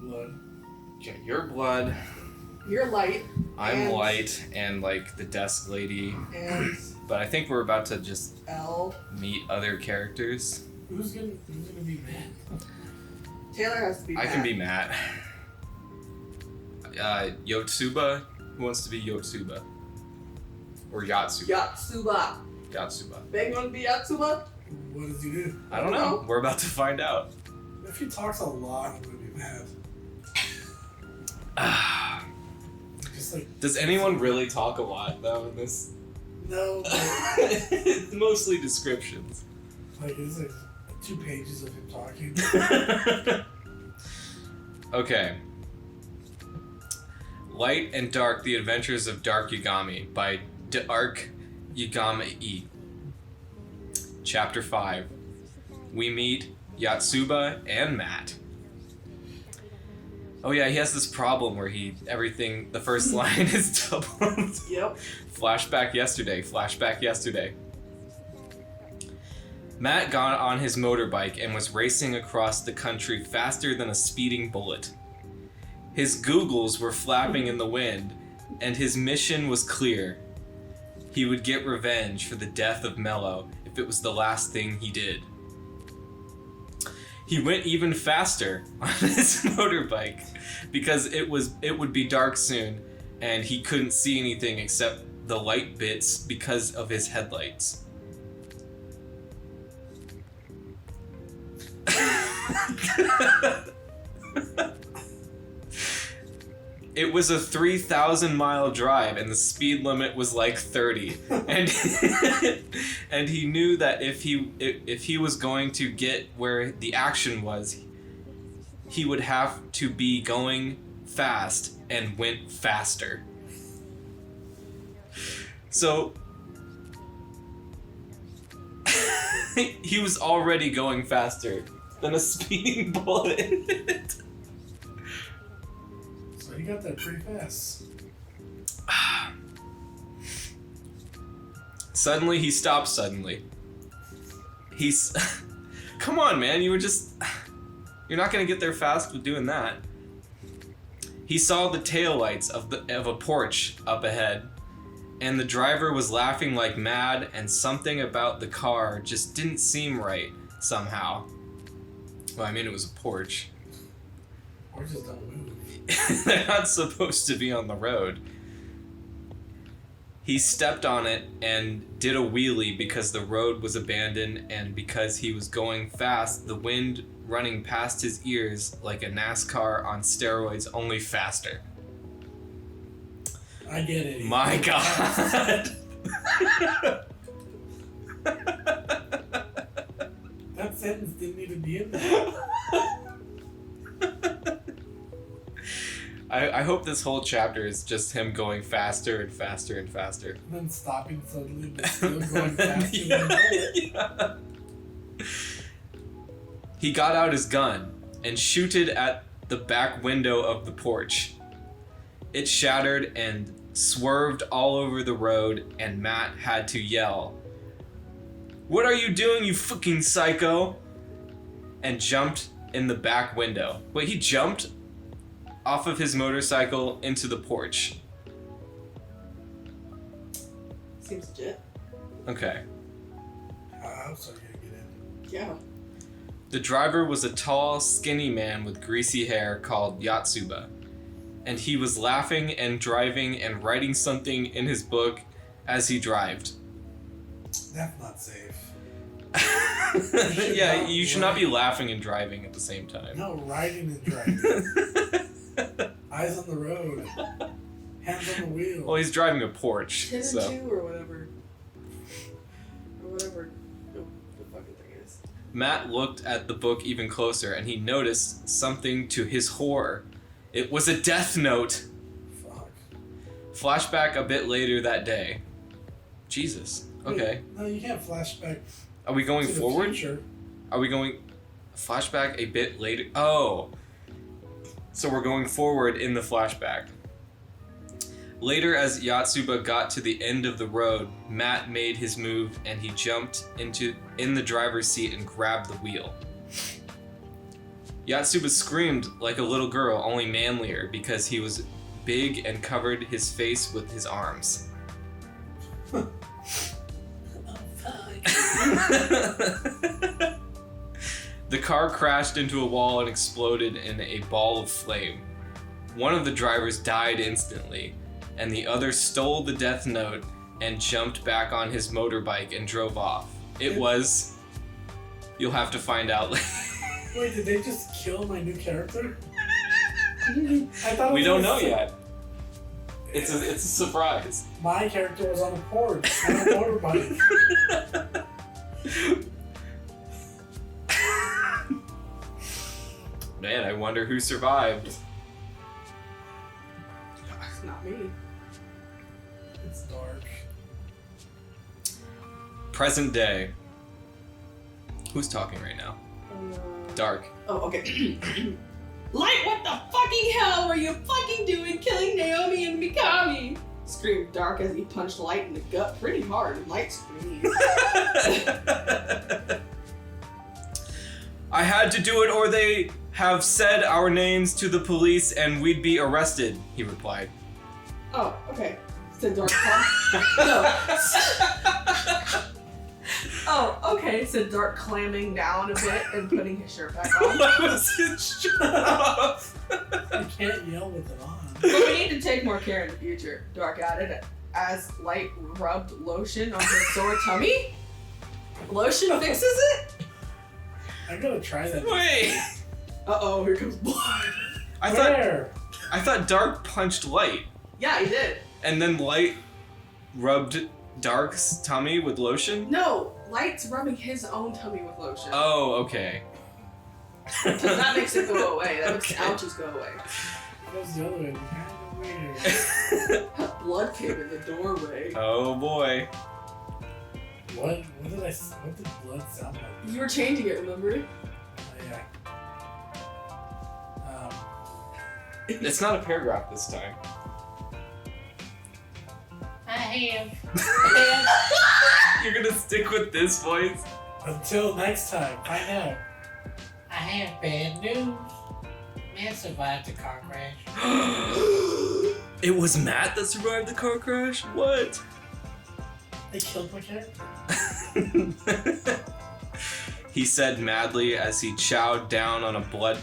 blood. Okay, you're blood. You're light. I'm light and like the desk lady. And But I think we're about to just L. meet other characters. Who's gonna be Matt? Taylor has to be I Matt. can be Matt. Yotsuba? Who wants to be Yotsuba? Or Yatsuba? Yatsuba. Ben gonna be Yatsuba? What does he do? I don't know. We're about to find out. If he talks a lot, I'm gonna be mad. Just like. Does anyone really talk a lot though in this? No. It's mostly descriptions. Like it's like 2 pages of him talking. Okay. Light and Dark: The Adventures of Dark Yagami by Dark Yagami. Chapter 5. We meet Yatsuba and Matt. Oh yeah, he has this problem where the first line is doubled. Yep. Flashback yesterday. Matt got on his motorbike and was racing across the country faster than a speeding bullet. His googles were flapping in the wind, and his mission was clear. He would get revenge for the death of Mello if it was the last thing he did. He went even faster on his motorbike because it would be dark soon, and he couldn't see anything except the light bits because of his headlights. It was a 3,000-mile drive, and the speed limit was like 30. And and he knew that if he was going to get where the action was, he would have to be going fast, and went faster. So he was already going faster than a speeding bullet. So he got that pretty fast. Suddenly, he stopped suddenly. Come on, man, you're not gonna get there fast with doing that. He saw the taillights of a Porsche up ahead, and the driver was laughing like mad, and something about the car just didn't seem right somehow. Well, I mean, it was a Porsche. Porsches don't move. They're not supposed to be on the road. He stepped on it and did a wheelie because the road was abandoned, and because he was going fast, the wind running past his ears like a NASCAR on steroids, only faster. I get it. My God. That sentence didn't even be in there. I hope this whole chapter is just him going faster and faster and faster. And then stopping suddenly, but still going faster than that. Yeah. He got out his gun and shooted at the back window of the Porsche. It shattered and swerved all over the road, and Matt had to yell, "What are you doing, you fucking psycho?" and jumped in the back window. Wait, he jumped off of his motorcycle into the Porsche. Seems legit. Okay. I'm sorry, you gotta get in. Yeah. The driver was a tall, skinny man with greasy hair called Yatsuba, and he was laughing and driving and writing something in his book as he drived. That's not safe. Yeah, you should not be laughing and driving at the same time. No, riding and driving. Eyes on the road. Hands on the wheel. Well, he's driving a Porsche, 10 and so... 2 or whatever. Or whatever the fucking thing is. Matt looked at the book even closer, and he noticed something to his horror. It was a death note. Fuck. Flashback a bit later that day. Jesus. Okay. Wait, no, you can't flashback. Are we going to the forward? future. Are we going... Flashback a bit later? Oh. So we're going forward in the flashback. Later, as Yatsuba got to the end of the road, Matt made his move, and he jumped in the driver's seat and grabbed the wheel. Yatsuba screamed like a little girl, only manlier, because he was big and covered his face with his arms. Oh, fuck. The car crashed into a wall and exploded in a ball of flame. One of the drivers died instantly, and the other stole the death note and jumped back on his motorbike and drove off. It was... You'll have to find out later. Wait, did they just kill my new character? I thought We don't know yet. It's a surprise. My character was on a porch on a motorbike. Man, I wonder who survived. It's not me. It's dark. Present day. Who's talking right now? Dark. Oh, okay. Light, what the fucking hell were you fucking doing killing Naomi and Mikami? Screamed Dark as he punched Light in the gut pretty hard. Light screamed. I had to do it or they have said our names to the police and we'd be arrested, he replied. Oh, okay. Said Dark. No. Oh, okay, said Dark, clamming down a bit and putting his shirt back on. Why was his shirt off? I can't yell with it on. But we need to take more care in the future, Dark added, as Light rubbed lotion on his sore tummy. Lotion fixes it? I'm gonna try that. Wait. Uh-oh, here comes blood. I thought Dark punched Light, Yeah, he did. and then Light rubbed Dark's tummy with lotion? No, Light's rubbing his own tummy with lotion. Oh, okay. Because that makes it go away. That makes the Okay. ouches go away. Goes the other way. Kind of weird. Blood came in the doorway. Oh boy. What did blood sound like? You were changing it, remember? Oh, yeah. It's not a paragraph this time. I have. You're gonna stick with this voice? Until next time, find out. I have bad news. Man survived the car crash. It was Matt that survived the car crash? What? They killed my character. He said madly as he chowed down on a blood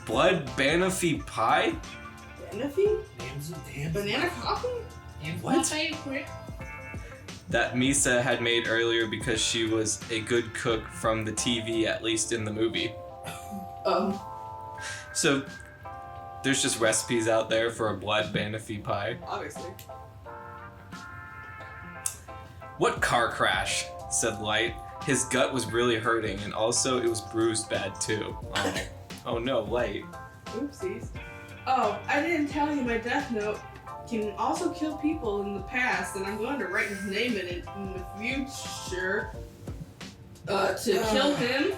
banoffee pie? Banafee? Names Banana coffee? What? My favorite. That Misa had made earlier because she was a good cook from the TV, at least in the movie. So, there's just recipes out there for a blood banoffee pie. Obviously. What car crash? Said Light. His gut was really hurting, and also it was bruised bad too. Oh, oh no, Light. Oopsies. Oh, I didn't tell you my death note can also kill people in the past, and I'm going to write his name in it in the future to kill him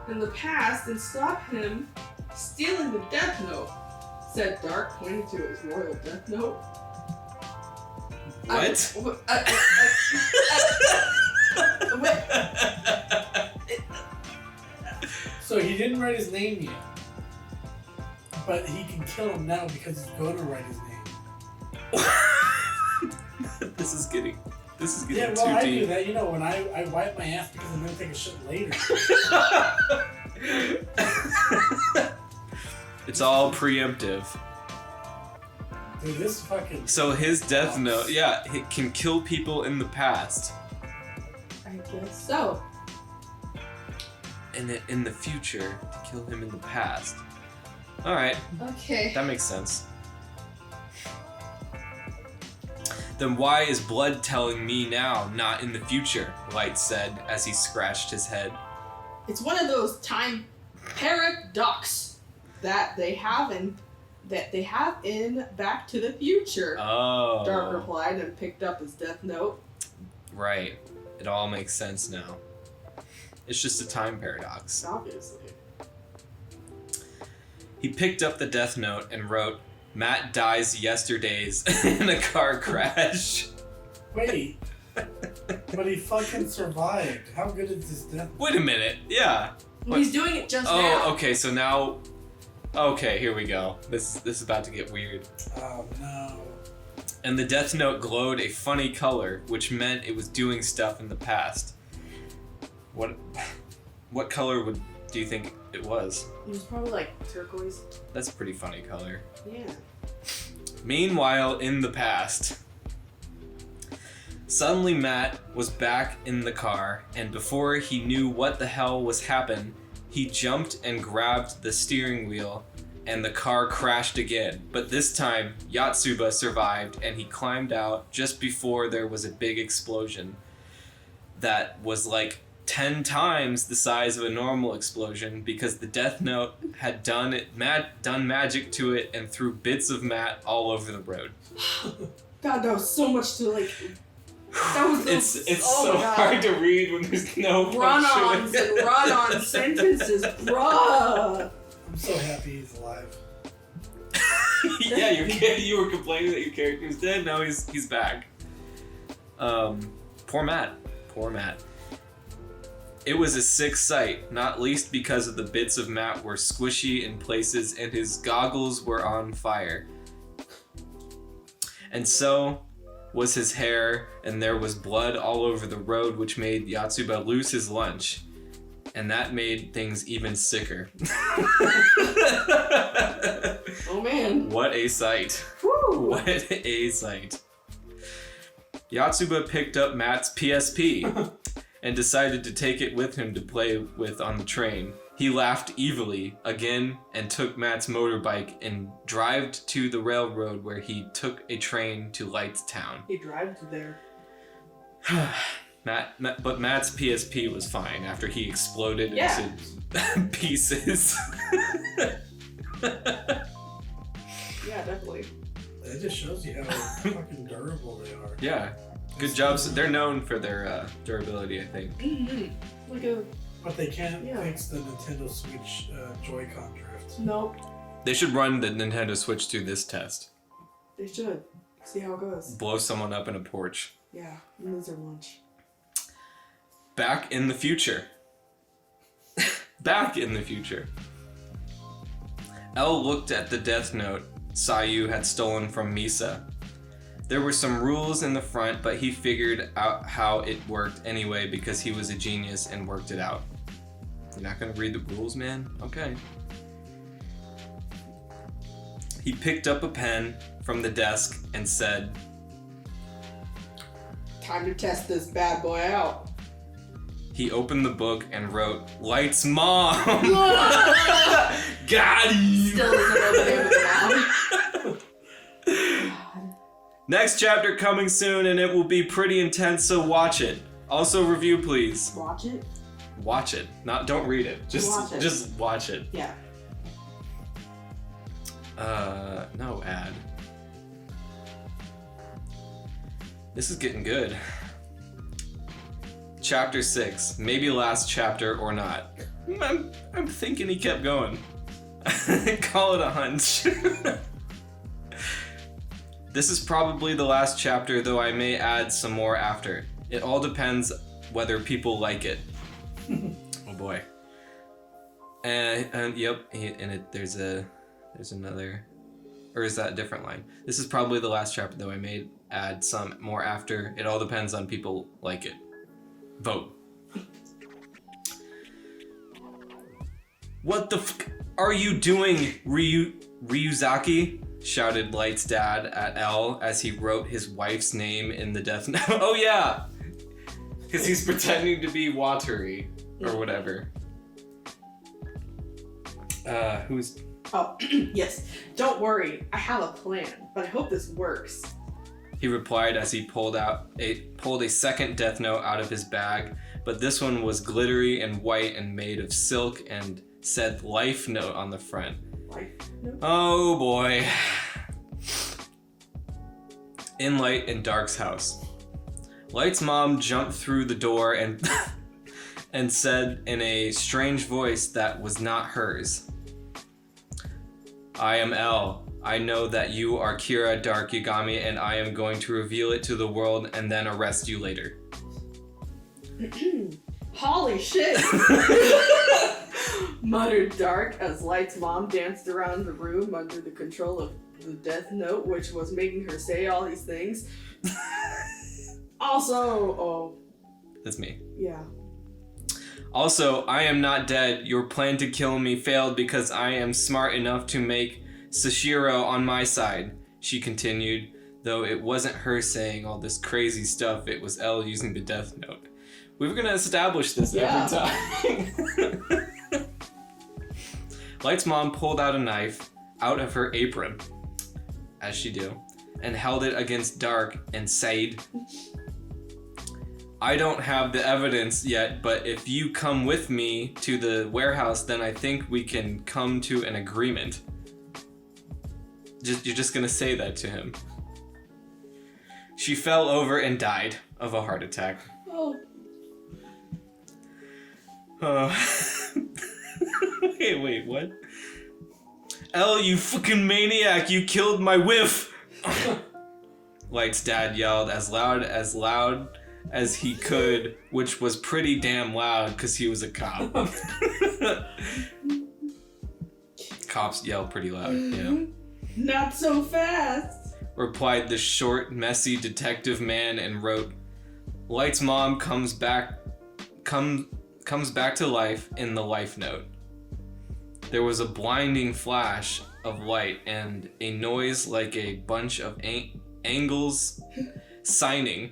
in the past and stop him stealing the death note, said Dark, pointing to his royal death note. What? So he didn't write his name yet. But he can kill him now because he's going to write his name. This is getting Yeah, well, too I deep. do that. You know, when I wipe my ass because I'm going to take a shit later. It's all preemptive. Dude, this fucking... So his death note, yeah, it can kill people in the past. I guess so. And in the future, to kill him in the past. Alright, Okay. that makes sense. Then why is blood telling me now, not in the future? Light said as he scratched his head. It's one of those time paradox that they have in Back to the Future. Oh. Dark replied and picked up his death note. Right. It all makes sense now. It's just a time paradox. Obviously. He picked up the death note and wrote, Matt dies yesterdays in a car crash. Wait. But he fucking survived. How good is this death? Wait a minute. Yeah. He's doing it just now. Oh, okay, so now... Okay, here we go. This is about to get weird. Oh no. And the Death Note glowed a funny color, which meant it was doing stuff in the past. What color do you think it was? It was probably like turquoise. That's a pretty funny color. Yeah. Meanwhile, in the past, suddenly Matt was back in the car, and before he knew what the hell was happening, he jumped and grabbed the steering wheel, and the car crashed again. But this time, Yotsuba survived, and he climbed out just before there was a big explosion that was like 10 times the size of a normal explosion because the Death Note had done magic to it and threw bits of Matt all over the road. God, that was so much to like. That was it's so hard to read when there's no run-ons and run-on sentences, bruh. I'm so happy he's alive. Yeah, you were complaining that your character was dead. Now he's back. Poor Matt. It was a sick sight, not least because of the bits of Matt were squishy in places and his goggles were on fire. And so was his hair, and there was blood all over the road, which made Yotsuba lose his lunch. And that made things even sicker. Oh man. What a sight. Woo. What a sight. Yotsuba picked up Matt's PSP and decided to take it with him to play with on the train. He laughed evilly again and took Matt's motorbike and drived to the railroad where he took a train to Lightstown. He drove there. But Matt's PSP was fine after he exploded into pieces. Yeah, definitely. It just shows you how fucking durable they are. Yeah, good jobs. They're known for their durability, I think. Mm-hmm. Like a. But they can't fix the Nintendo Switch Joy-Con drift. Nope. They should run the Nintendo Switch through this test. They should. See how it goes. Blow someone up in a porch. Yeah, and lose their lunch. Back in the future. Back in the future. Elle looked at the Death Note Sayu had stolen from Misa. There were some rules in the front, but he figured out how it worked anyway because he was a genius and worked it out. You're not gonna read the rules, man? Okay. He picked up a pen from the desk and said, "Time to test this bad boy out." He opened the book and wrote, "Light's mom!" Got him! Still doesn't know the name of the mom. Next chapter coming soon, and it will be pretty intense, so watch it. Also review, please. Watch it? Watch it. Don't read it. Just watch it. Yeah. No ad. This is getting good. Chapter 6. Maybe last chapter or not. I'm thinking he kept going. Call it a hunch. This is probably the last chapter, though I may add some more after. It all depends whether people like it. Oh boy. And yep, there's another, or is that a different line? This is probably the last chapter, though I may add some more after. It all depends on people like it. Vote. What the f*** are you doing, Ryuzaki? Shouted Light's dad at L as he wrote his wife's name in the Death Note. Oh yeah! Because he's pretending to be watery, or whatever. Who's... Oh, yes. Don't worry, I have a plan, but I hope this works. He replied as he pulled a second Death Note out of his bag, but this one was glittery and white and made of silk and said Life Note on the front. Life Note? Oh boy. In Light and Dark's house. Light's mom jumped through the door and and said in a strange voice that was not hers, "I am L. I know that you are Kira Dark Yagami, and I am going to reveal it to the world and then arrest you later." Holy shit! Muttered Dark as Light's mom danced around the room under the control of the death note, which was making her say all these things. Also, That's me. yeah. Also, I am not dead. Your plan to kill me failed because I am smart enough to make Sashiro on my side, she continued, though it wasn't her saying all this crazy stuff, it was Elle using the death note. We were gonna establish this every time. Light's mom pulled out a knife out of her apron, as she do, and held it against Dark and said, I don't have the evidence yet, but if you come with me to the warehouse, then I think we can come to an agreement. You're just gonna say that to him. She fell over and died of a heart attack. Oh. Wait, what? Elle, you fucking maniac, you killed my whiff! Light's dad yelled as loud as he could, which was pretty damn loud because he was a cop. Cops yell pretty loud, yeah. Not so fast, replied the short, messy detective man and wrote, Light's mom comes back to life in the life note. There was a blinding flash of light and a noise like a bunch of angles signing.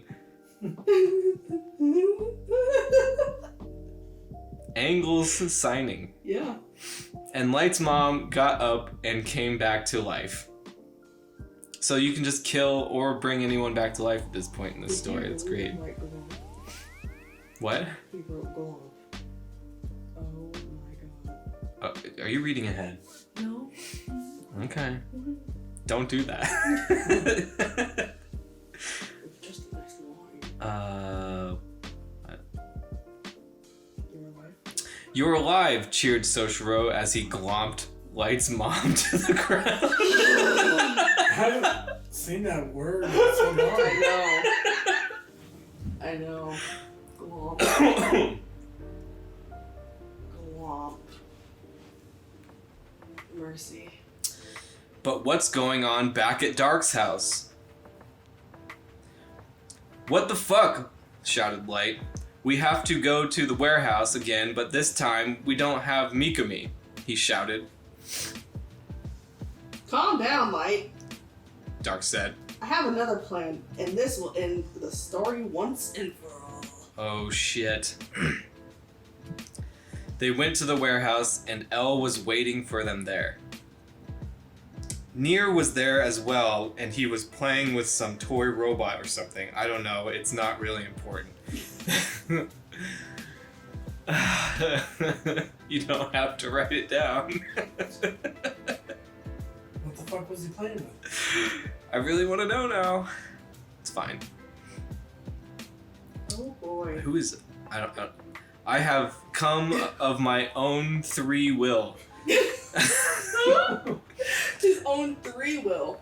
Angles signing. Yeah. And Light's mom got up and came back to life. So you can just kill or bring anyone back to life at this point in the story. That's great. What? He wrote go on. Oh my god. Are you reading ahead? No. Okay. Don't do that. Just the next line. You're alive, cheered Soshiro as he glomped Light's mom to the ground. I haven't seen that word in so long. I know. Glomp. Glomp. Mercy. But what's going on back at Dark's house? What the fuck? Shouted Light. We have to go to the warehouse again, but this time we don't have Mikami, he shouted. Calm down, Light. Dark said. I have another plan, and this will end the story once and for all. Oh shit. They went to the warehouse and Elle was waiting for them there. Nier was there as well, and he was playing with some toy robot or something. I don't know, it's not really important. You don't have to write it down. What the fuck was he playing with? I really want to know now. It's fine. Oh boy. Who is... I don't know. I have come of my own free will. His own free will.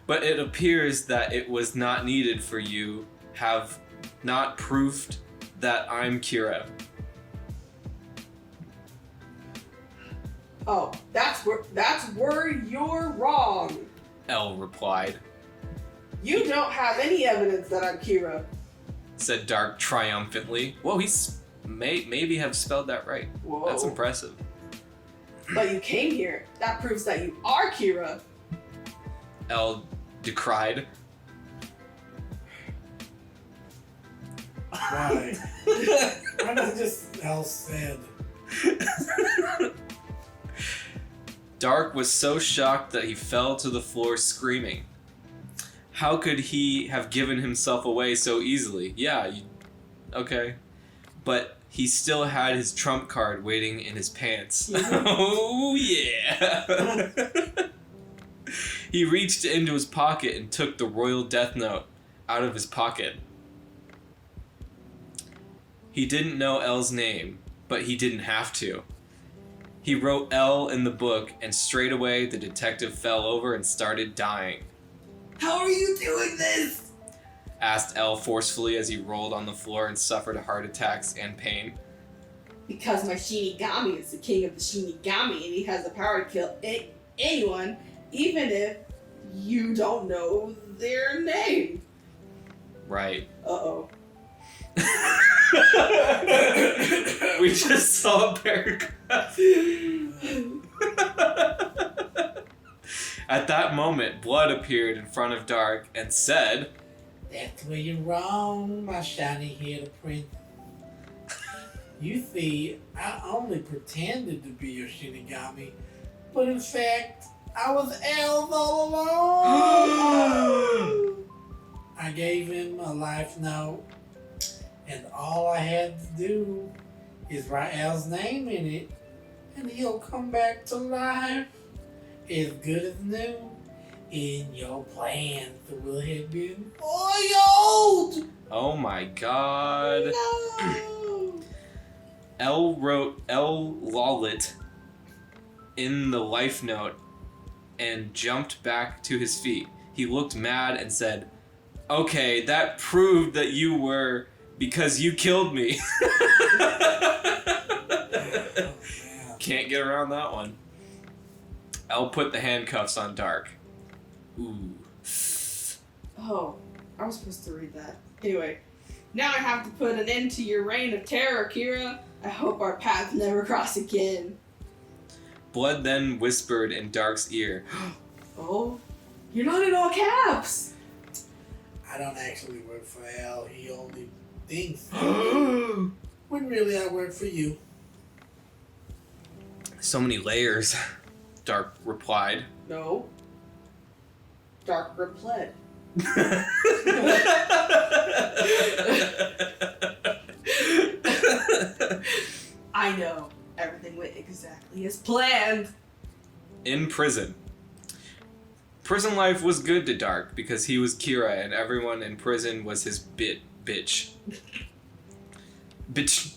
But it appears that it was not needed for you have not proved that I'm Kira. Oh, that's where you're wrong. Elle replied. You don't have any evidence that I'm Kira. Said Dark triumphantly. Whoa, he's maybe have spelled that right. Whoa. That's impressive. But you came here. That proves that you are Kira. Elle decried. Why? Why not just else said? Dark was so shocked that he fell to the floor screaming. How could he have given himself away so easily? Yeah, okay. But he still had his trump card waiting in his pants. Oh, yeah. He reached into his pocket and took the royal death note out of his pocket. He didn't know Elle's name, but he didn't have to. He wrote Elle in the book, and straight away the detective fell over and started dying. How are you doing this? Asked Elle forcefully as he rolled on the floor and suffered heart attacks and pain. Because my Shinigami is the king of the Shinigami and he has the power to kill anyone, even if you don't know their name. Right. Uh-oh. We just saw a paragraph. At that moment, Blood appeared in front of Dark and said, That's where you're wrong, my shiny-haired prince. You see, I only pretended to be your Shinigami, but in fact, I was L's all along. I gave him a life note, and all I had to do is write L's name in it, and he'll come back to life as good as new. In your plans will have been foiled. oh my god. No! L wrote L Lawlet in the life note and jumped back to his feet. He looked mad and said, okay, that proved that you were because you killed me. Can't get around that one. L put the handcuffs on Dark. Ooh. Oh, I was supposed to read that. Anyway, now I have to put an end to your reign of terror, Kira. I hope our paths never cross again. Blood then whispered in Dark's ear. Oh, you're not in all caps. I don't actually work for Al. He only thinks. When really I work for you. So many layers, Dark replied. No. Dark replied. I know. Everything went exactly as planned. In prison. Prison life was good to Dark because he was Kira and everyone in prison was his bitch. Bitch.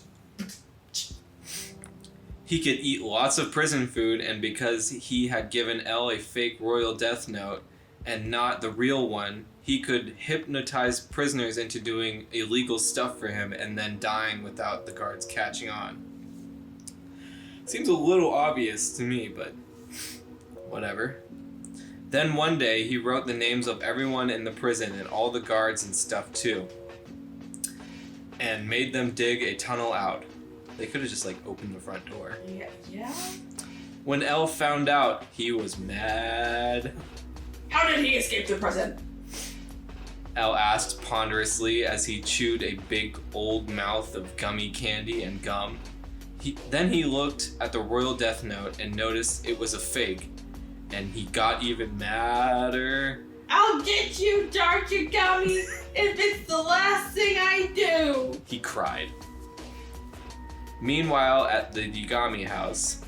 He could eat lots of prison food, and because he had given L a fake royal death note and not the real one, he could hypnotize prisoners into doing illegal stuff for him and then dying without the guards catching on. Seems a little obvious to me, but whatever. Then one day, he wrote the names of everyone in the prison and all the guards and stuff too, and made them dig a tunnel out. They could have just opened the front door. Yeah? When L found out, he was mad. How did he escape the prison? L asked ponderously as he chewed a big old mouth of gummy candy and gum. Then he looked at the royal death note and noticed it was a fake, and he got even madder. I'll get you, Dark Yagami, if it's the last thing I do! He cried. Meanwhile, at the Yagami house.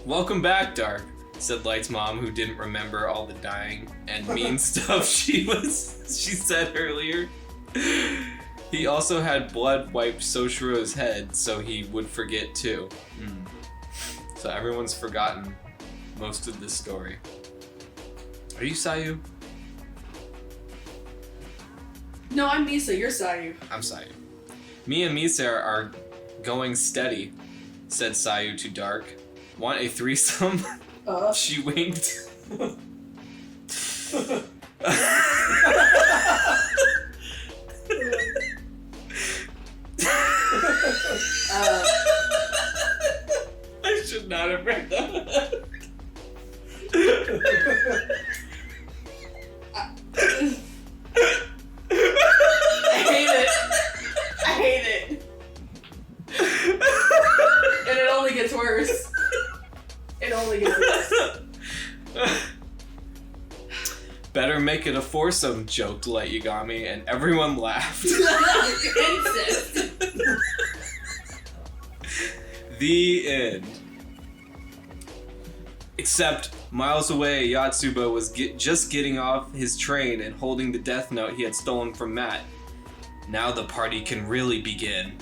Welcome back, Dark, said Light's mom, who didn't remember all the dying and mean stuff she said earlier. He also had blood wipe Soshiro's head, so he would forget too. So everyone's forgotten most of this story. Are you Sayu? No, I'm Misa, you're Sayu. I'm Sayu. Me and Misa are going steady, said Sayu to Dark. Want a threesome? She winked. I should not have read that. I hate it. And it only gets worse. It only gets worse. Better make it a foursome, joked Light Yagami, and everyone laughed. Incest. The end. Except, miles away, Yatsuba was just getting off his train and holding the death note he had stolen from Matt. Now the party can really begin.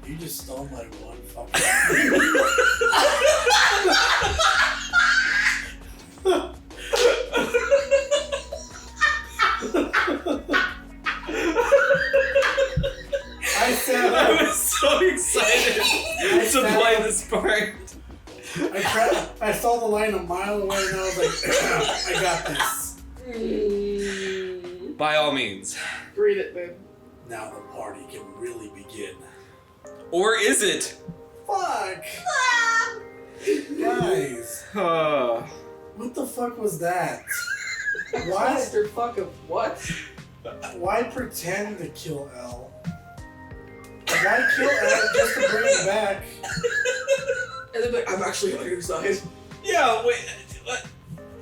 You just stole my one fucking. I said I was so excited got this. By all means. Read it, babe. Now the party can really begin. Or is it? Fuck! Guys, what the fuck was that? Why? Clusterfuck of what? Why pretend to kill L? Why kill L just to bring it back? And then like, I'm actually on your side. Yeah, wait. What?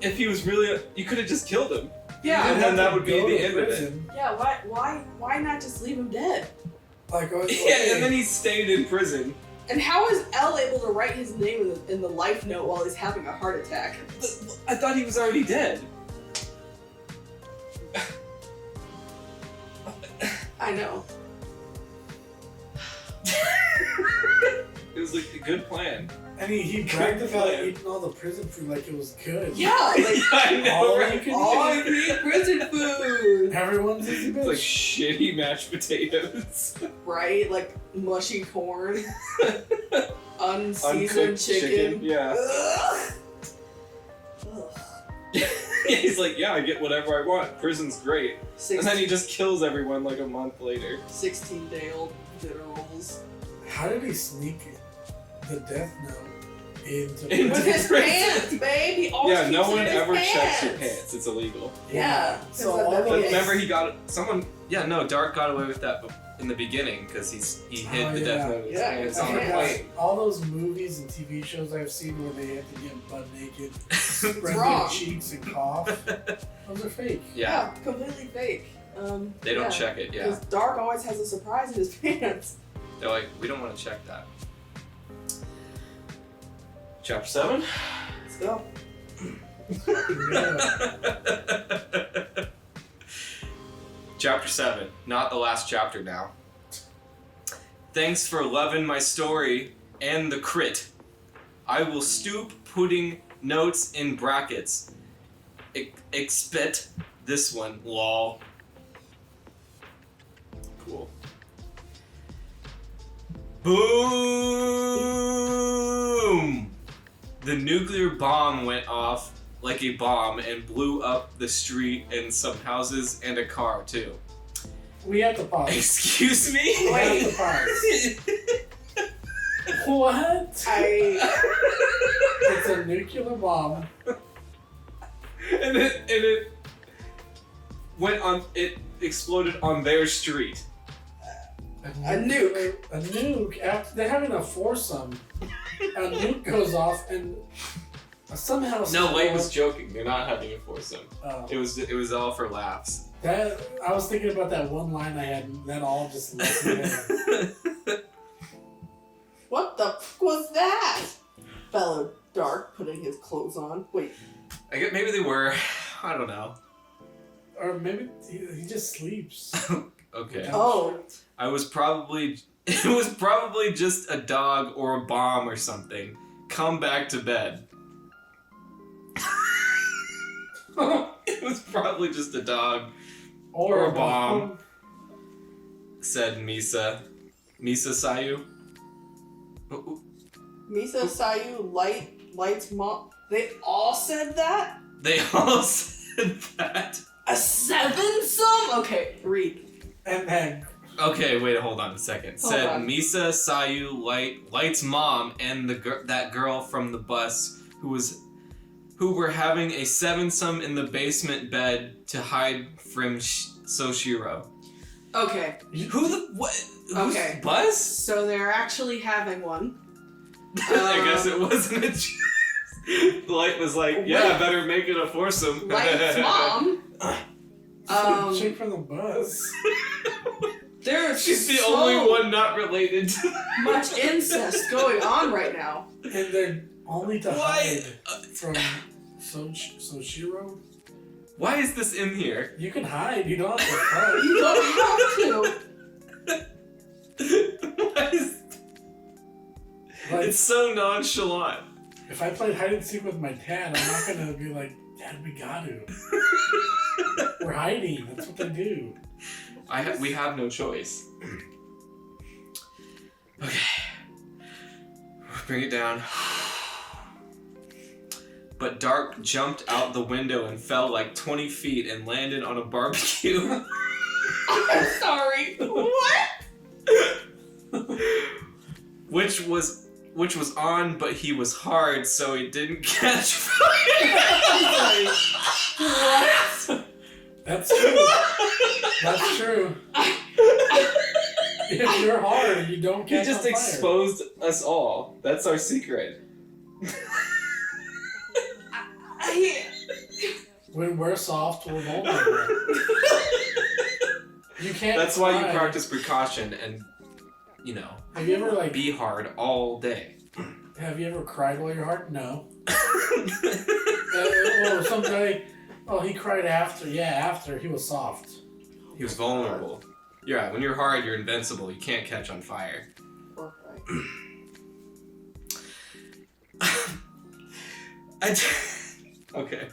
If he was really, you could have just killed him. Yeah. And then that would be the end of it. Yeah. Why not just leave him dead? Like, okay. Yeah, and then he stayed in prison. And how is L able to write his name in the life note while he's having a heart attack? I thought he was already dead. I know. It was like a good plan. And he bragged about eating all the prison food like it was good. Yeah, like I know, all right? you can all eat. you can eat prison food. Everyone's easy It's like bitch. shitty mashed potatoes. Right? Like mushy corn. Unseasoned Uncooked chicken. Yeah. Ugh. Ugh. He's like, yeah, I get whatever I want. Prison's great. 16, And then he just kills everyone like a month later. 16-day-old dinner rolls. How did he sneak the death note into Into With his prison. pants, babe. He always Yeah, keeps no it one in his ever pants. checks your pants. It's illegal. Yeah. So Because all of But the- those- remember, he got someone. Yeah, no, Dark got away with that in the beginning because he hid Oh, the yeah. death note in his Yeah, pants I on the yeah. forgot, plane. all those movies and TV shows I've seen where they have to get butt naked, spread their wrong. cheeks and cough. Those are fake. Yeah, completely fake. they don't check it. Yeah, Because Dark always has a surprise in his pants. they're like, we don't want to check that. Chapter 7. Let's go. Yeah. Chapter 7, not the last chapter now. Thanks for loving my story and the crit. I will stoop putting notes in brackets. Expect this one, lol. Cool. Boom! The nuclear bomb went off like a bomb and blew up the street and some houses and a car too. We have to pause. Excuse We me? have to pause. What? It's a nuclear bomb. and it went on. It exploded on their street. A nuke. A nuke. After they're having a foursome. A nuke goes off and somehow. No, Light was joking. They're not having a foursome. Oh. It was all for laughs. That I was thinking about that one line I had, and that all just left me there. What the f was that? Bellowed Dark, putting his clothes on. Wait. I guess maybe they were. I don't know. Or maybe he just sleeps. Okay. Oh. It was probably just a dog or a bomb or something. Come back to bed. It was probably just a dog, Or a bomb. said Misa. Misa Sayu. Misa, Sayu, Light's mom. They all said that? They all said that. A seven-some? Okay, read. And then Okay, wait, hold on a second. Hold Said on. Misa, Sayu, Light's mom, and that girl from the bus who were having a seven-some in the basement bed to hide from Soshiro. Okay, Who the what? Okay. Who's bus? so they're actually having one. I guess it wasn't a choice. Light was like, yeah, better make it a foursome. Light's mom. chick from the bus. There's She's the so only one not related to much incest going on right now. And they're only to Why? hide from Soshiro. Why is this in here? You can hide. You don't have to fight. You don't have to. Why is... Like, It's so nonchalant. if I played hide and seek with my dad, I'm not gonna be like, Dad, we got to. We're hiding. That's what they do. We have no choice. Okay. Bring it down. but Dark jumped out the window and fell like 20 feet and landed on a barbecue. I'm sorry. What? which was on, but he was hard, so he didn't catch fire. What? That's true. That's true. If you're hard, you don't He catch just on fire. exposed us all. That's our secret. When we're soft, we're vulnerable. You can't. That's why you cry. practice precaution and, you know, Have you ever be hard all day. Have you ever cried while you're hard? No. Well, someday. Oh, he cried after. Yeah, after he was soft. He was vulnerable. Yeah, when you're hard, you're invincible. You can't catch on fire. Okay.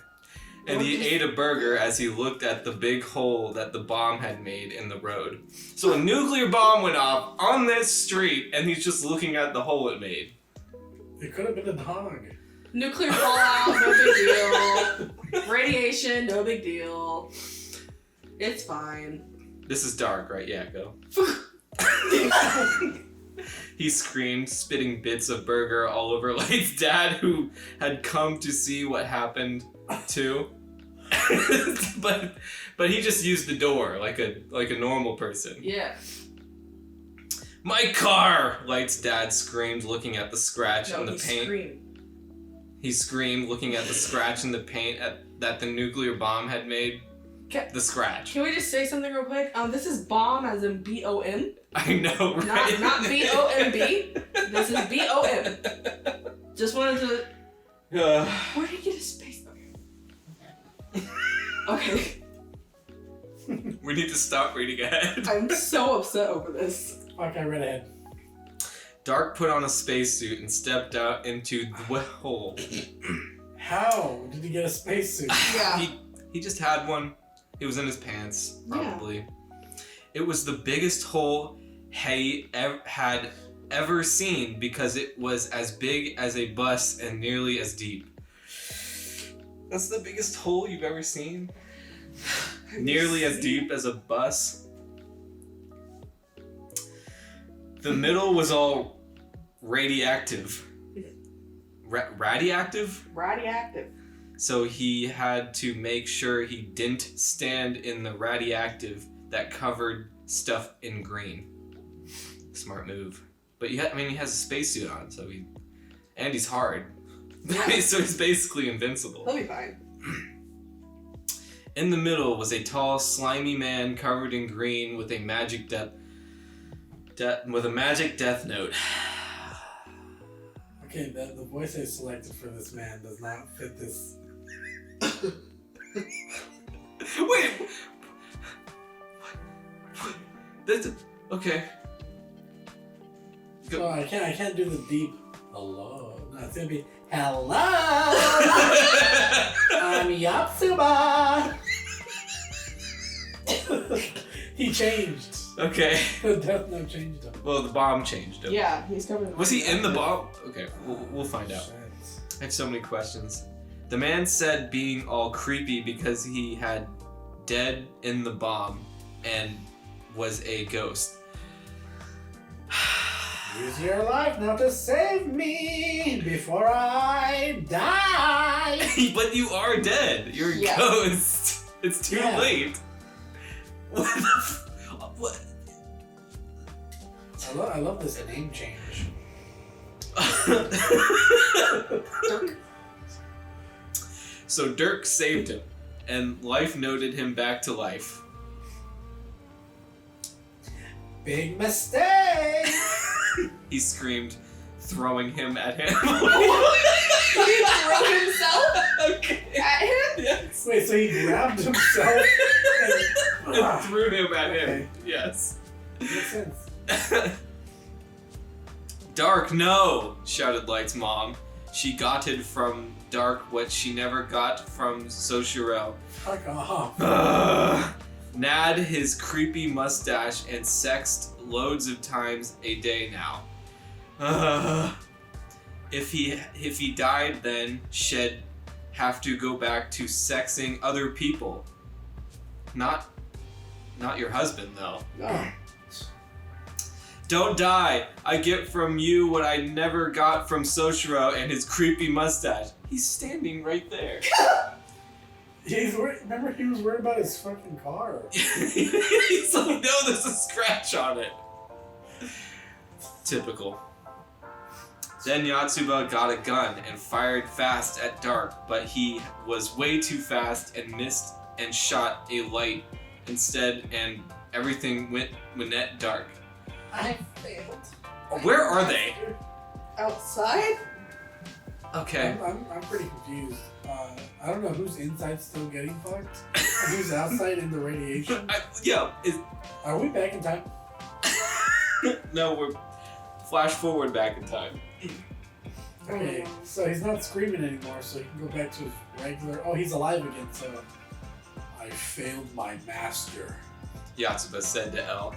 And he ate a burger as he looked at the big hole that the bomb had made in the road. So a nuclear bomb went off on this street, and he's just looking at the hole it made. It could have been a dog. Nuclear fallout, no big deal. Radiation, no big deal. It's fine. This is Dark, right? Yeah, go. He screamed, spitting bits of burger all over Light's dad, who had come to see what happened too. but he just used the door like a normal person. Yeah. My car! Light's dad screamed, looking at the scratch in the paint. Screamed. He screamed, looking at the scratch in the paint that the nuclear bomb had made. The scratch. Can we just say something real quick? This is bomb as in B-O-M. I know, right? Not B-O-M-B. This is B-O-M. Just wanted to... Where did he get his space? Okay. We need to stop reading ahead. I'm so upset over this. Fuck, I read ahead. Dark put on a spacesuit and stepped out into the hole. How did he get a spacesuit? Yeah. He just had one. It was in his pants, probably. Yeah. It was the biggest hole he had ever seen because it was as big as a bus and nearly as deep. That's the biggest hole you've ever seen? Nearly as deep as a bus? The middle was all radioactive. Radioactive? Radioactive. So he had to make sure he didn't stand in the radioactive that covered stuff in green. Smart move. But he has a spacesuit on, so he's hard. Yeah. So he's basically invincible. He'll be fine. In the middle was a tall, slimy man covered in green with a magic death note. Okay, the voice I selected for this man does not fit this. Wait. What? Okay. So I can't do the deep hello. No, it's gonna be hello. I'm Yatsuba. He changed. Okay. The death note changed him. Well, the bomb changed him. Yeah, he's covered. Was he in the bomb? Okay, we'll find out. Shit. I have so many questions. The man said being all creepy because he had dead in the bomb and was a ghost. Use your life now to save me before I die. But you are dead. You're a ghost. It's too late. What the what? I love this name change. So Dirk saved him, and life noted him back to life. Big mistake! He screamed, throwing him at him. Did he throw himself at him? Yes. Wait, so he grabbed himself And threw him at him. Okay. Yes. Makes sense. Dark, no! Shouted Light's mom. She got it from Dark what she never got from Soshiro. Fuck off. Nad his creepy mustache and sexed loads of times a day now. If he died then, shed have to go back to sexing other people. Not your husband, though. Oh. Don't die. I get from you what I never got from Soshiro and his creepy mustache. He's standing right there. He's worried, remember he was worried about his fucking car. He's like, no, there's a scratch on it. Typical. Then Yatsuba got a gun and fired fast at Dark, but he was way too fast and missed and shot a light instead, and everything went dark. I failed. Where are they? Outside? Okay. I'm pretty confused. I don't know who's inside still getting fucked. And who's outside in the radiation. Are we back in time? No, we're flash forward back in time. Okay, so he's not screaming anymore, so he can go back to his regular. Oh, he's alive again, so. I failed my master. Yatsuba said to L.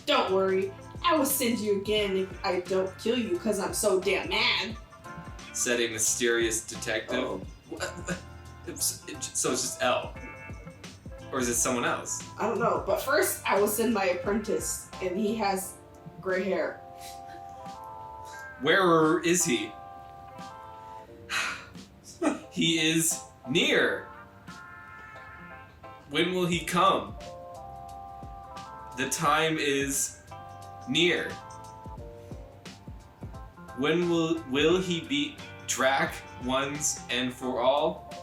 Don't worry, I will send you again if I don't kill you because I'm so damn mad. Said a mysterious detective. Oh. So it's just L. Or is it someone else? I don't know, but first I will send my apprentice, and he has gray hair. Where is he? He is near. When will he come? The time is near. When will he beat Drac once and for all?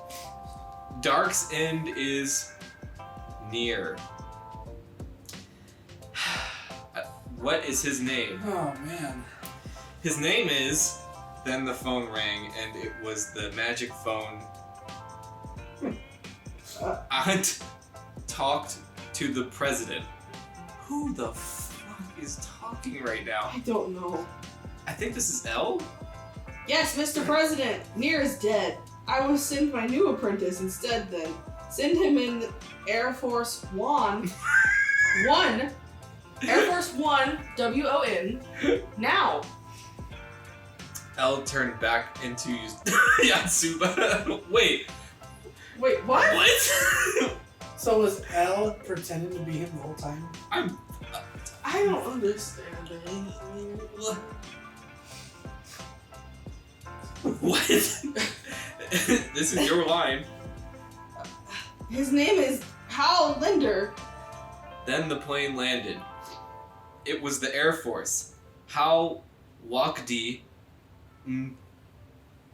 Dark's end is near. What is his name? Oh man. His name is... Then the phone rang, and it was the magic phone. Aunt talked to the president. Who the fuck is talking right now? I don't know. I think this is L? Yes, Mr. President, Nier is dead. I will send my new apprentice instead then. Send him in Air Force One. Air Force One, WON, now. L turned back into Yatsuba. Wait, Wait, what? what? So was L pretending to be him the whole time? I don't understand. What? This is your line. His name is Hal Linder. Then the plane landed. It was the Air Force. Hal Wakdi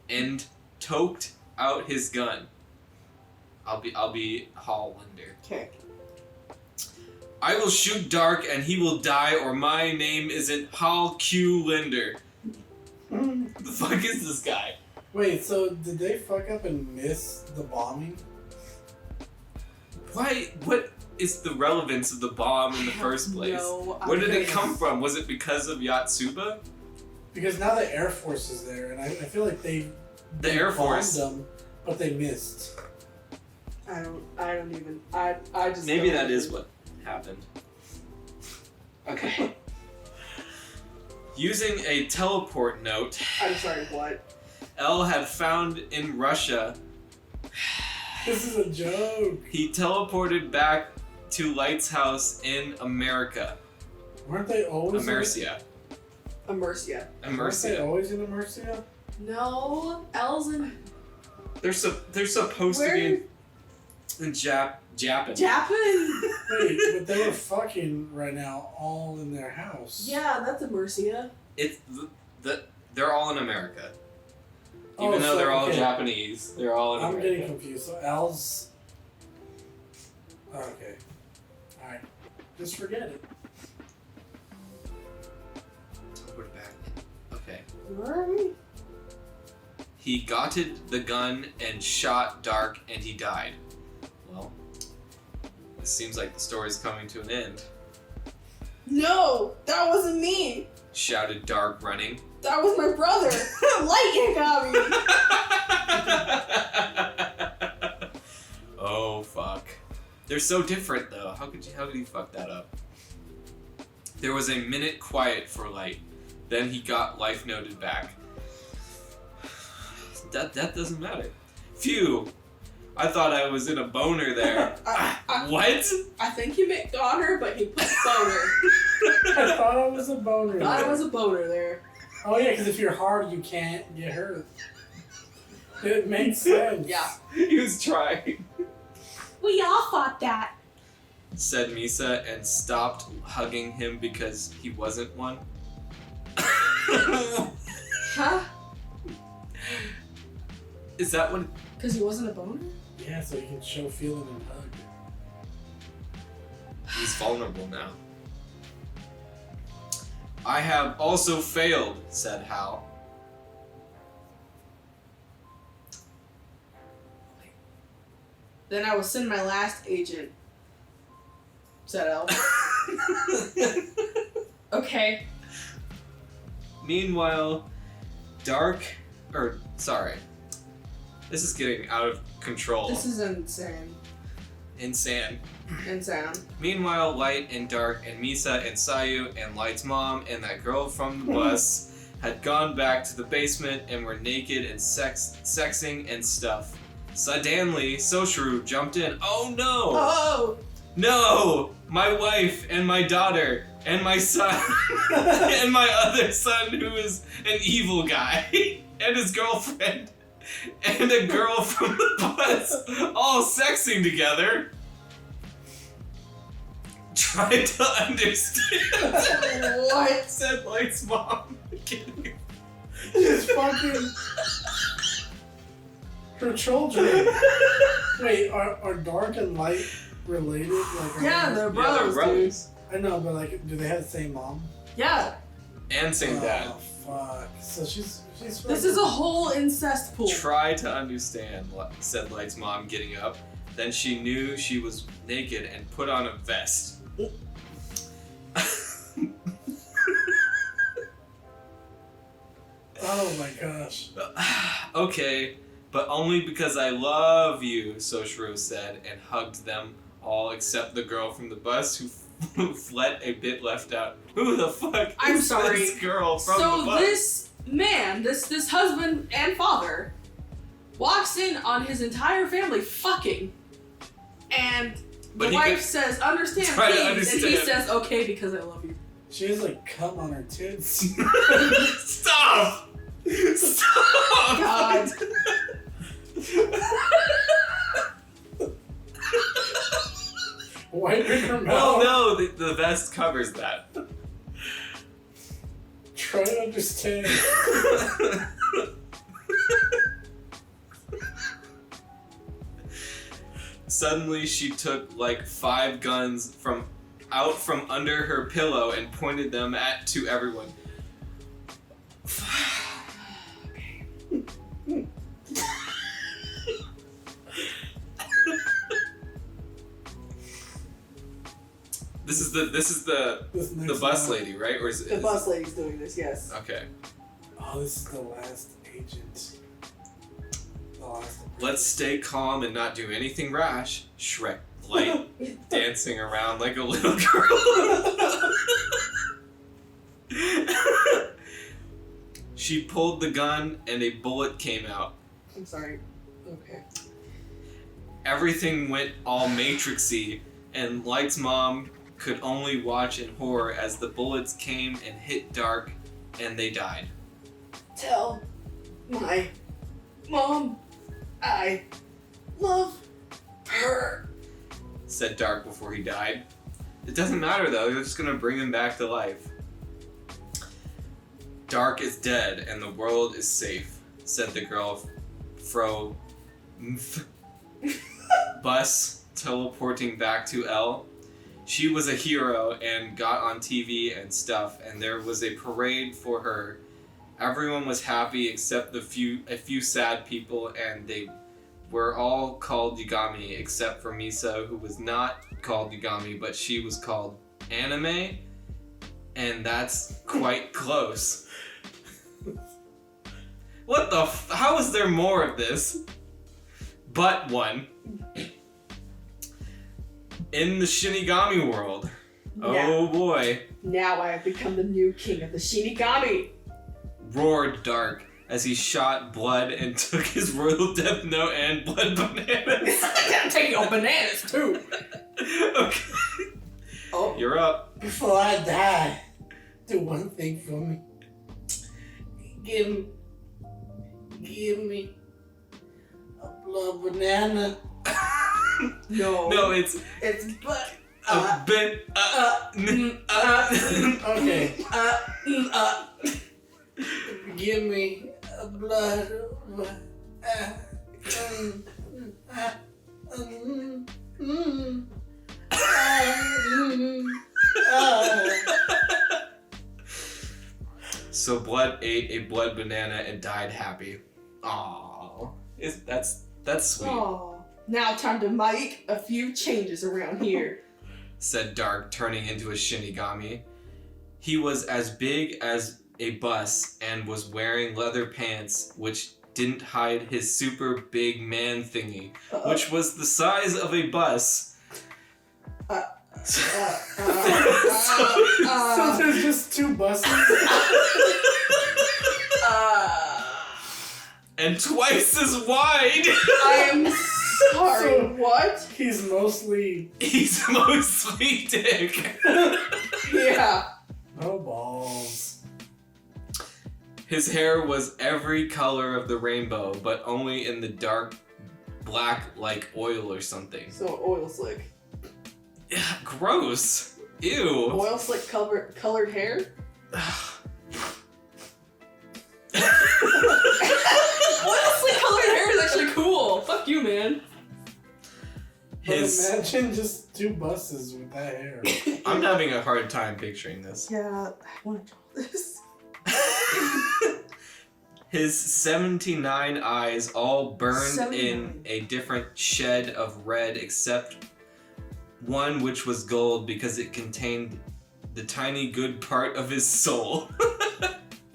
and toked out his gun. I'll be Hal Linder. Okay. I will shoot Dark and he will die, or my name isn't Hal Q Linder. Who the fuck is this guy? Wait, so did they fuck up and miss the bombing? Why? What is the relevance of the bomb in the first place? No Where did it idea. come from? Was it because of Yatsuba? Because now the Air Force is there, and I feel like they Air bombed Force. them, but they missed. I don't even. I just. Maybe don't that is even- what happened. Okay. Using a teleport note, I'm sorry. What? L had found in Russia. This is a joke. He teleported back to Light's house in America. Weren't they always? America. Emercia. Weren't they always in Emercia? No, L's in They're supposed to be in Japan. Japan. Wait, but they were fucking right now, all in their house. Yeah, that's Emercia. It's they're all in America. Oh, Even though so, they're all okay. Japanese, they're all in I'm America. getting confused. So Al's. Okay. Alright. Just forget it. Put it back. Okay. Where are we? He gotted the gun and shot Dark, and he died. Well, it seems like the story's coming to an end. No, that wasn't me. Shouted Dark, running. That was my brother, Light Yagami. Oh fuck! They're so different though. How could he fuck that up? There was a minute quiet for Light. Then he got life noted back. That doesn't matter. Phew. I thought I was in a boner there. What? I think he meant goner, but he put boner. I thought I was a boner. Thought it was a boner there. Oh yeah, because if you're hard, you can't get hurt. It makes sense. Yeah. He was trying. We all thought that. Said Misa and stopped hugging him because he wasn't one. Huh? Is that what? Because he wasn't a boner? Yeah, so you can show feeling and hug. He's vulnerable now. I have also failed, said Hal. Then I will send my last agent, said Al. Okay. Meanwhile, this is getting out of control. This is insane. Insane. Insane. Meanwhile, Light and Dark and Misa and Sayu and Light's mom and that girl from the bus had gone back to the basement and were naked and sexing and stuff. Suddenly, Soshiro jumped in. Oh no! Oh! No! My wife and my daughter and my son and my other son who is an evil guy and his girlfriend and a girl from the bus all sexing together. Try to understand. What? Said Light's mom. Kidding. It's fucking her children. Wait, are Dark and Light related? Like, Yeah, they're brothers, dude. I know, but like, do they have the same mom? Yeah. And same dad. Oh fuck! So she's. This is a whole incest pool. Try to understand, said Light's mom, getting up. Then she knew she was naked and put on a vest. Oh my gosh. Okay, but only because I love you, Soshiro said, and hugged them all except the girl from the bus who fled a bit left out. Who the fuck I'm is sorry. this girl from So the bus? this man, this husband and father, walks in on his entire family fucking, and But the he wife could says, "Understand, try to please," understand. and he says, "Okay, because I love you." She has like cum on her tits. Stop! Stop! God. Wiping her mouth. Well, no, the vest covers that. Try to understand. Suddenly, she took like 5 guns from under her pillow and pointed them to everyone. This is the bus lady, right? Or is The bus lady's doing this, yes. Okay. Oh, this is the last agent. The last. Let's stay calm and not do anything rash. Shrek, Light, dancing around like a little girl. She pulled the gun and a bullet came out. I'm sorry. Okay. Everything went all matrixy, and Light's mom could only watch in horror as the bullets came and hit Dark, and they died. Tell my mom I love her, said Dark before he died. It doesn't matter though, they're just gonna bring him back to life. Dark is dead and the world is safe, said the girl bus teleporting back to L. She was a hero and got on TV and stuff, and there was a parade for her. Everyone was happy except a few sad people, and they were all called Yagami except for Misa, who was not called Yagami, but she was called Anime, and that's quite close. What the how is there more of this? But one. In the Shinigami world. Oh boy. Now I have become the new king of the Shinigami. Roared Dark, as he shot Blood and took his royal death note and blood bananas. I'm taking your bananas too. Okay. Oh, You're up. Before I die, do one thing for me. Give me a blood banana. no. No, it's but. a bit. Okay. Give me a blood. So Blood ate a blood banana and died happy. Aww. That's sweet. Oh, now time to make a few changes around here. Said Dark, turning into a Shinigami. He was as big as a bus and was wearing leather pants, which didn't hide his super big man thingy, which was the size of a bus. So there's just two buses? And twice as wide! I am sorry, So- what? He's mostly... He's mostly dick. Yeah. No balls. His hair was every color of the rainbow, but only in the dark black like oil or something. So oil slick. Yeah, gross. Ew. Oil slick colored hair? Oil slick colored hair is actually cool. Fuck you, man. But His imagine just two buses with that hair. I'm having a hard time picturing this. Yeah, I want to draw this. His 79 eyes all burned 79. in a different shed of red except one which was gold because it contained the tiny good part of his soul.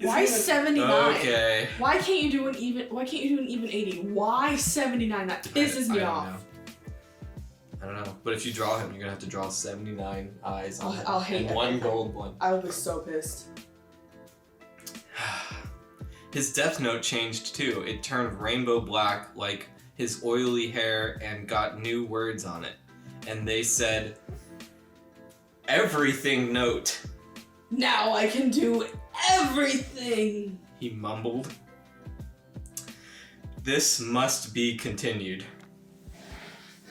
Why 79? Okay. Why can't you do an even 80? Why 79? That pisses me off. I don't know. But if you draw him, you're gonna have to draw 79 eyes on him. I'll hate and that. one gold one. I will be so pissed. His death note changed too. It turned rainbow black like his oily hair and got new words on it. And they said, "Everything note." Now I can do everything. He mumbled. "This must be continued."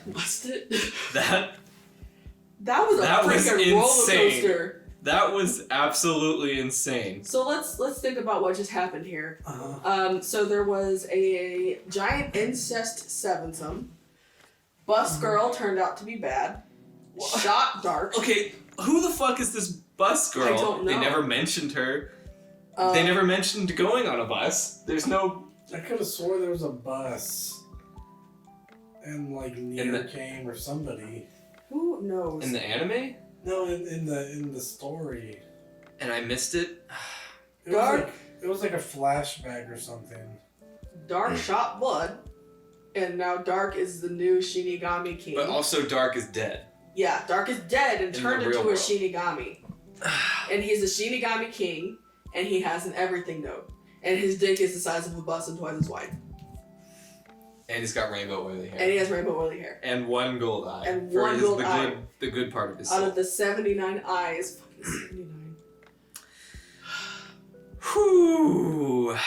Must it? That was a That was freaking roller insane. coaster. that was absolutely insane. So let's think about what just happened here. Uh-huh. So there was a giant incest sevensome. Bus girl turned out to be bad. Shot Dark. Okay, who the fuck is this bus girl? I don't know. They never mentioned her. They never mentioned going on a bus. There's no. I could have swore there was a bus. And like Nier came or somebody. Who knows? In the anime? No, in the story. And I missed it? Dark. It was like a flashback or something. Dark shot Blood, and now Dark is the new Shinigami king. But also Dark is dead. Yeah, Dark is dead and In turned the into real a world. Shinigami. And he's a Shinigami king, and he has an everything note. And his dick is the size of a bus and twice as wide. And he's got rainbow oily hair. And he has rainbow oily hair. And one gold eye. And for one gold the eye. Good, the good part of his Out soul. of the 79 eyes, fucking 79. Whew. I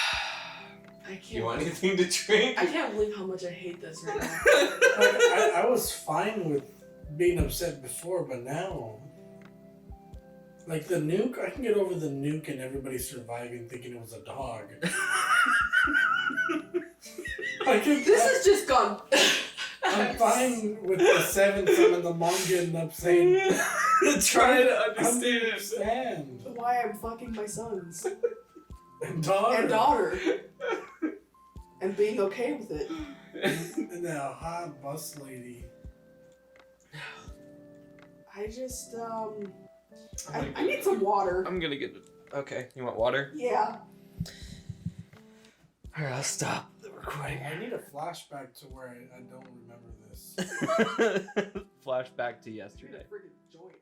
can't. You want anything to drink? I can't believe how much I hate this right now. I was fine with being upset before, but now. Like the nuke, I can get over the nuke and everybody surviving thinking it was a dog. This has just gone. I'm fine with the sevensome and the mom getting up saying, Try to understand. Why I'm fucking my sons And daughter. and daughter, and being okay with it. And that hot bus lady. I just I need some water. I'm gonna get. Okay, you want water? Yeah. Alright, I'll stop the recording. I need a flashback to where I don't remember this. Flashback to yesterday. Freaking joint.